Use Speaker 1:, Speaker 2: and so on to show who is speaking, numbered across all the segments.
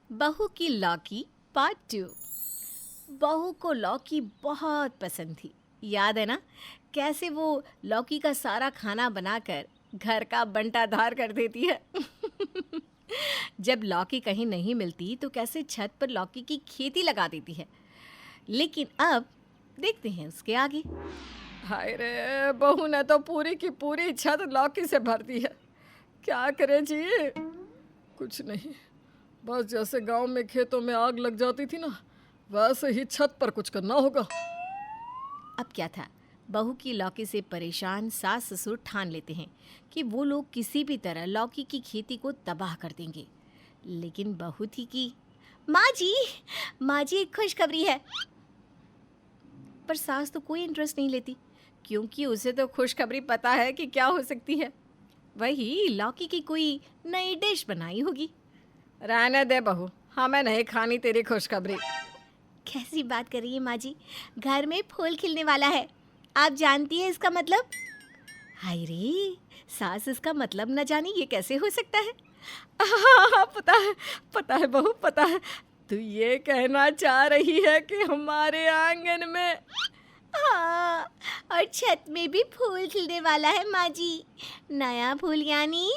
Speaker 1: बहू की लौकी पार्ट 2। बहू को लौकी बहुत पसंद थी। याद है ना, कैसे वो लौकी का सारा खाना बनाकर घर का बंटाधार कर देती है। जब लौकी कहीं नहीं मिलती तो कैसे छत पर लौकी की खेती लगा देती है। लेकिन अब देखते हैं उसके आगे।
Speaker 2: हाय रे, बहू ने तो पूरी की पूरी छत लौकी से भर दी है। क्या करें जी? कुछ नहीं, बस जैसे गांव में खेतों में आग लग जाती थी ना, वैसे ही छत पर कुछ करना होगा।
Speaker 1: अब क्या था, बहू की लौकी से परेशान सास ससुर ठान लेते हैं कि वो लोग किसी भी तरह लौकी की खेती को तबाह कर देंगे। लेकिन बहू थी कि माँ जी एक खुशखबरी है। पर सास तो कोई इंटरेस्ट नहीं लेती, क्योंकि उसे तो खुशखबरी पता है कि क्या हो सकती है। वही लौकी की कोई नई डिश बनाई होगी।
Speaker 2: रहने दे बहू, हमें नहीं खानी तेरी खुशखबरी।
Speaker 1: कैसी बात कर रही है माँ जी, घर में फूल खिलने वाला है, आप जानती है इसका मतलब। हाय रे, सास इसका मतलब न जानी ये कैसे हो सकता है।
Speaker 2: हाँ, पता है बहू, पता है। तू ये कहना चाह रही है कि हमारे आंगन में
Speaker 1: हाँ, और छत में भी फूल खिलने वाला है माँ जी। नया फूल यानी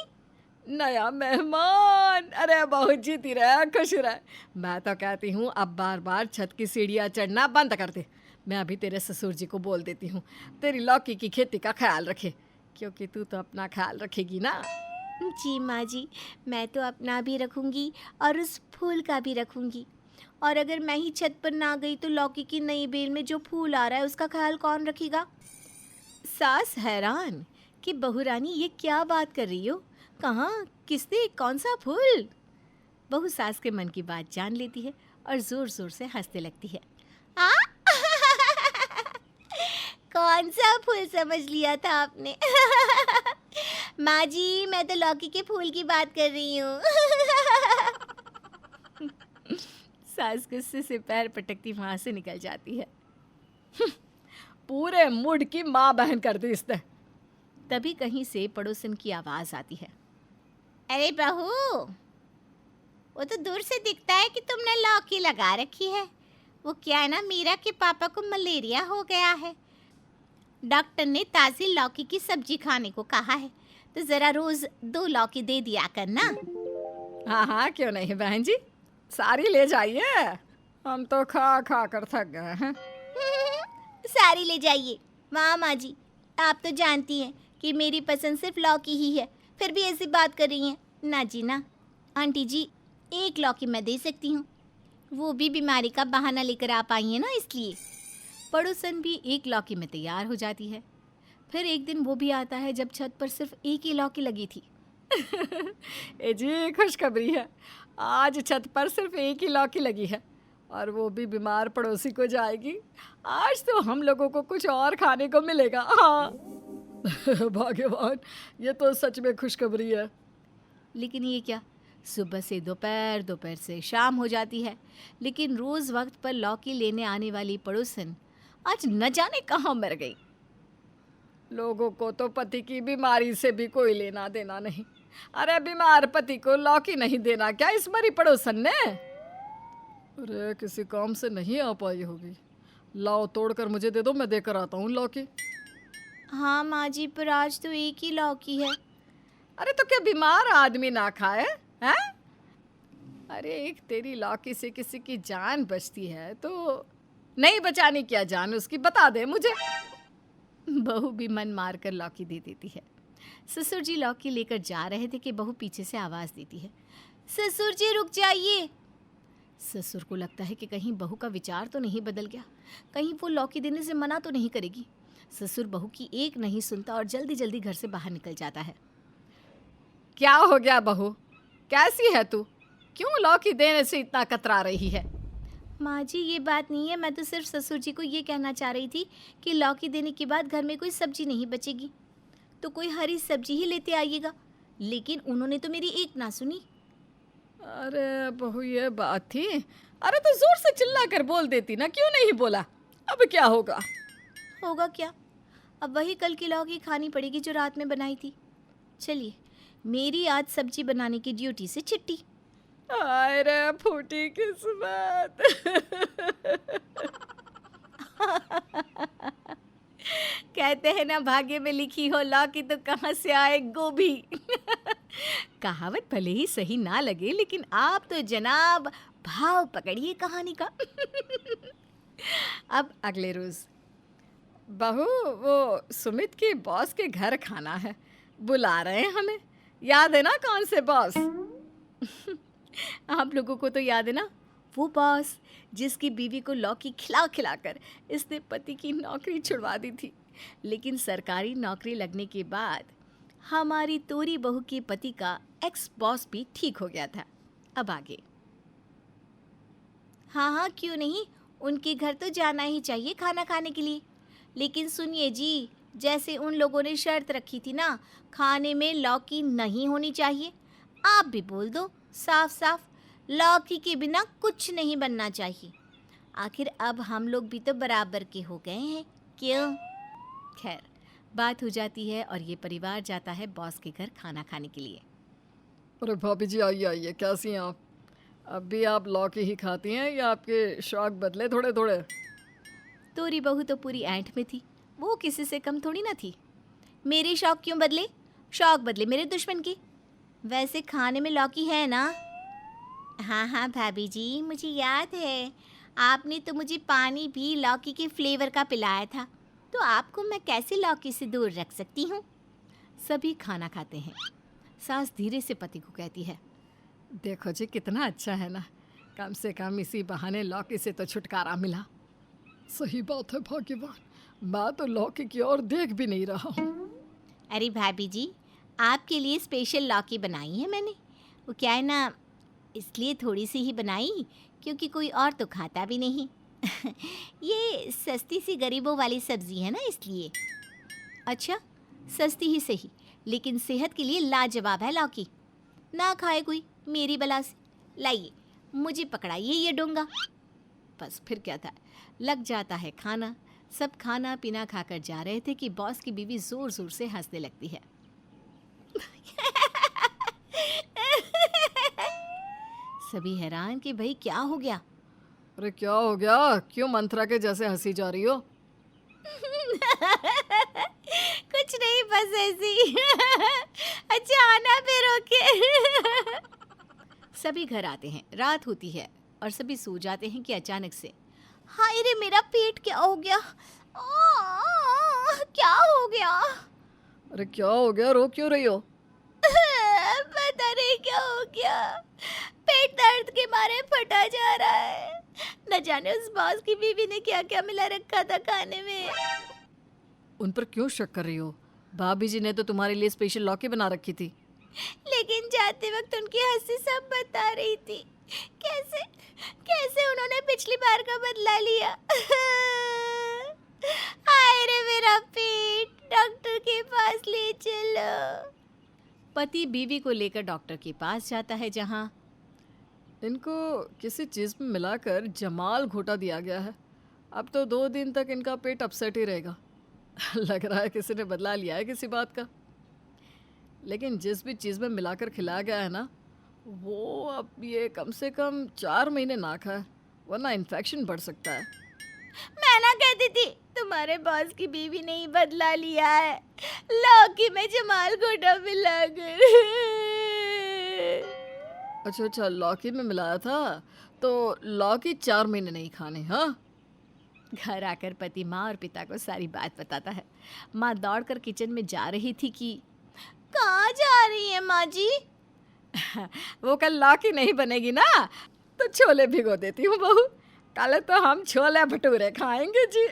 Speaker 2: नया मेहमान। अरे बहू जीती रहे, खुश रहे। मैं तो कहती हूँ अब बार बार छत की सीढ़ियाँ चढ़ना बंद कर दे। मैं अभी तेरे ससुर जी को बोल देती हूँ तेरी लौकी की खेती का ख्याल रखे, क्योंकि तू तो अपना ख्याल रखेगी ना।
Speaker 1: जी माँ जी, मैं तो अपना भी रखूँगी और उस फूल का भी रखूँगी। और अगर मैं ही छत पर ना गई तो लौकी की नई बेल में जो फूल आ रहा है उसका ख्याल कौन रखेगा। सास हैरान कि बहू रानी ये क्या बात कर रही हो, कहाँ, किसने, कौन सा फूल। बहू सास के मन की बात जान लेती है और जोर जोर से हंसने लगती है। आ? कौन सा फूल समझ लिया था आपने। माँ जी, मैं तो लौकी के फूल की बात कर रही हूँ। सास गुस्से से पैर पटकती वहां से निकल जाती है।
Speaker 2: पूरे मूड की माँ बहन कर दी इसने।
Speaker 1: तभी कहीं से पड़ोसन की आवाज आती है। अरे बहू, वो तो दूर से दिखता है कि तुमने लौकी लगा रखी है। वो क्या है ना, मीरा के पापा को मलेरिया हो गया है। डॉक्टर ने ताज़ी लौकी की सब्जी खाने को कहा है, तो ज़रा रोज़ 2 लौकी दे दिया करना।
Speaker 2: हाँ हाँ, क्यों नहीं बहन जी, सारी ले जाइए। हम तो खा खा कर थक गए हैं।
Speaker 1: सारी ले जाइए। वाह माँ जी, आप तो जानती हैं कि मेरी पसंद सिर्फ लौकी ही है, फिर भी ऐसी बात कर रही हैं। ना जी ना, आंटी जी 1 लौकी मैं दे सकती हूँ, वो भी बीमारी का बहाना लेकर आप आई हैं ना, इसलिए। पड़ोसन भी 1 लौकी में तैयार हो जाती है। फिर एक दिन वो भी आता है जब छत पर सिर्फ 1 ही लौकी लगी थी।
Speaker 2: ए जी, खुशखबरी है। आज छत पर सिर्फ एक ही लौकी लगी है, और वो भी बीमार पड़ोसी को जाएगी। आज तो हम लोगों को कुछ और खाने को मिलेगा। हाँ। भाग्यवान, ये तो सच में खुशखबरी है।
Speaker 1: लेकिन ये क्या, सुबह से दोपहर, दोपहर से शाम हो जाती है, लेकिन रोज़ वक्त पर लौकी लेने आने वाली पड़ोसन आज न जाने कहाँ मर गई।
Speaker 2: लोगों को तो पति की बीमारी से भी कोई लेना देना नहीं। अरे बीमार पति को लौकी नहीं देना क्या इस मरी पड़ोसन ने? अरे किसी काम से नहीं आ पाई होगी। लाओ तोड़ कर मुझे दे दो, मैं देकर आता हूँ लौकी।
Speaker 1: हाँ माँ जी, पर आज तो 1 ही लौकी है।
Speaker 2: अरे तो क्या बीमार आदमी ना खाए हैं? अरे एक तेरी लौकी से किसी की जान बचती है तो नहीं बचानी क्या जान उसकी, बता दे मुझे।
Speaker 1: बहू भी मन मार कर लौकी दे देती है। ससुर जी लौकी लेकर जा रहे थे कि बहू पीछे से आवाज़ देती है, ससुर जी रुक जाइए। ससुर को लगता है कि कहीं बहू का विचार तो नहीं बदल गया, कहीं वो लौकी देने से मना तो नहीं करेगी। ससुर बहू की एक नहीं सुनता और जल्दी जल्दी घर से बाहर निकल जाता है।
Speaker 2: क्या हो गया बहू, कैसी है तू? क्यों लौकी देने से इतना कतरा रही है?
Speaker 1: माँ जी ये बात नहीं है, मैं तो सिर्फ ससुर जी को ये कहना चाह रही थी कि लौकी देने के बाद घर में कोई सब्जी नहीं बचेगी, तो कोई हरी सब्जी ही लेते आइएगा। लेकिन उन्होंने तो मेरी एक ना सुनी।
Speaker 2: अरे बहू ये बात थी। अरे तो जोर से चिल्ला कर बोल देती ना, क्यों नहीं बोला? अब क्या होगा?
Speaker 1: होगा क्या, अब वही कल की लौकी खानी पड़ेगी जो रात में बनाई थी। चलिए, मेरी आज सब्जी बनाने की ड्यूटी से छुट्टी।
Speaker 2: हाय रे फूटी किस्मत।
Speaker 1: कहते हैं ना, भाग्य में लिखी हो लौकी तो कहाँ से आए गोभी। कहावत भले ही सही ना लगे, लेकिन आप तो जनाब भाव पकड़िए कहानी का।
Speaker 2: अब अगले रोज, बहू वो सुमित के बॉस के घर खाना है, बुला रहे हैं हमें। याद है ना कौन से बॉस?
Speaker 1: आप लोगों को तो याद है ना, वो बॉस जिसकी बीवी को लौकी खिला खिलाकर इसने पति की नौकरी छुड़वा दी थी। लेकिन सरकारी नौकरी लगने के बाद हमारी तोरी बहू के पति का एक्स बॉस भी ठीक हो गया था। अब आगे। हाँ हाँ, क्यों नहीं, उनके घर तो जाना ही चाहिए खाना खाने के लिए। लेकिन सुनिए जी, जैसे उन लोगों ने शर्त रखी थी ना, खाने में लौकी नहीं होनी चाहिए, आप भी बोल दो साफ साफ, लौकी के बिना कुछ नहीं बनना चाहिए। आखिर अब हम लोग भी तो बराबर के हो गए हैं, क्यों? खैर, बात हो जाती है और ये परिवार जाता है बॉस के घर खाना खाने के लिए।
Speaker 2: अरे भाभी जी, आइए आइए, कैसी हैं आप? अब भी आप लौकी ही खाती हैं या आपके शौक बदले थोड़े थोड़े?
Speaker 1: तोरी बहू तो पूरी ऐंठ में थी, वो किसी से कम थोड़ी ना थी। मेरे शौक क्यों बदले? शौक बदले मेरे दुश्मन के। वैसे खाने में लौकी है ना? हाँ हाँ भाभी जी, मुझे याद है, आपने तो मुझे पानी भी लौकी के फ्लेवर का पिलाया था, तो आपको मैं कैसे लौकी से दूर रख सकती हूँ? सभी खाना खाते हैं। सास धीरे से पति को कहती है,
Speaker 2: देखो जी कितना अच्छा है ना, कम से कम इसी बहाने लौकी से तो छुटकारा मिला। सही बात है भाग्यवान, मैं तो लौकी की ओर देख भी नहीं रहा हूँ।
Speaker 1: अरे भाभी जी, आपके लिए स्पेशल लौकी बनाई है मैंने। वो क्या है ना, इसलिए थोड़ी सी ही बनाई क्योंकि कोई और तो खाता भी नहीं। ये सस्ती सी गरीबों वाली सब्जी है ना, इसलिए। अच्छा, सस्ती ही सही, लेकिन सेहत के लिए लाजवाब है लौकी। ना खाए कोई मेरी बला से। लाइए, मुझे पकड़ाइए ये डोंगा। बस फिर क्या था, लग जाता है खाना। सब खाना पीना खाकर जा रहे थे कि बॉस की बीवी जोर जोर से हंसने लगती है। सभी हैरान कि भाई क्या हो गया।
Speaker 2: अरे क्या हो गया, क्यों मंत्रा के जैसे हंसी जा रही हो?
Speaker 1: कुछ नहीं, बस ऐसी। अच्छा आना फिर, ओके। सभी घर आते हैं, रात होती है और सभी सो जाते हैं कि अचानक से, हाय रे मेरा पेट क्या हो गया, क्या हो गया?
Speaker 2: अरे क्या हो गया, रो क्यों रही हो?
Speaker 1: पता नहीं क्या हो गया, पेट दर्द के मारे फटा जा रहा है। न जाने उस बॉस की बीवी ने क्या क्या मिला रखा था खाने में।
Speaker 2: उन पर क्यों शक कर रही हो? भाभी जी ने तो तुम्हारे लिए स्पेशल लौकी बना रखी थी।
Speaker 1: लेकिन जाते वक्त उनकी हंसी सब बता रही थी। कैसे कैसे उन्होंने पिछली बार का बदला लिया। हाय रे मेरा पेट, डॉक्टर के पास ले चलो। पति बीवी को लेकर डॉक्टर के पास जाता है, जहाँ
Speaker 2: इनको किसी चीज़ में मिलाकर जमाल घोटा दिया गया है। अब तो 2 दिन तक इनका पेट अपसेट ही रहेगा। लग रहा है किसी ने बदला लिया है किसी बात का। लेकिन जिस भी चीज़ में मिलाकर खिलाया गया है ना, वो अब ये कम से कम 4 महीने ना खाए, वरना इन्फेक्शन बढ़ सकता है।
Speaker 1: मैं ना कहती थी, तुम्हारे बॉस की बीवी ने ही बदला लिया है, लौकी में जमाल घोटा मिला कर।
Speaker 2: अच्छा अच्छा, लौकी में मिलाया था, तो लौकी 4 महीने नहीं खाने। हाँ,
Speaker 1: घर आकर पति माँ और पिता को सारी बात बताता है। माँ दौड़कर किचन में जा रही थी कि, कहाँ जा रही है माँ जी?
Speaker 2: वो कल लौकी नहीं बनेगी ना, तो छोले भिगो देती हूँ बहू, कल तो हम छोले भटूरे खाएंगे जी।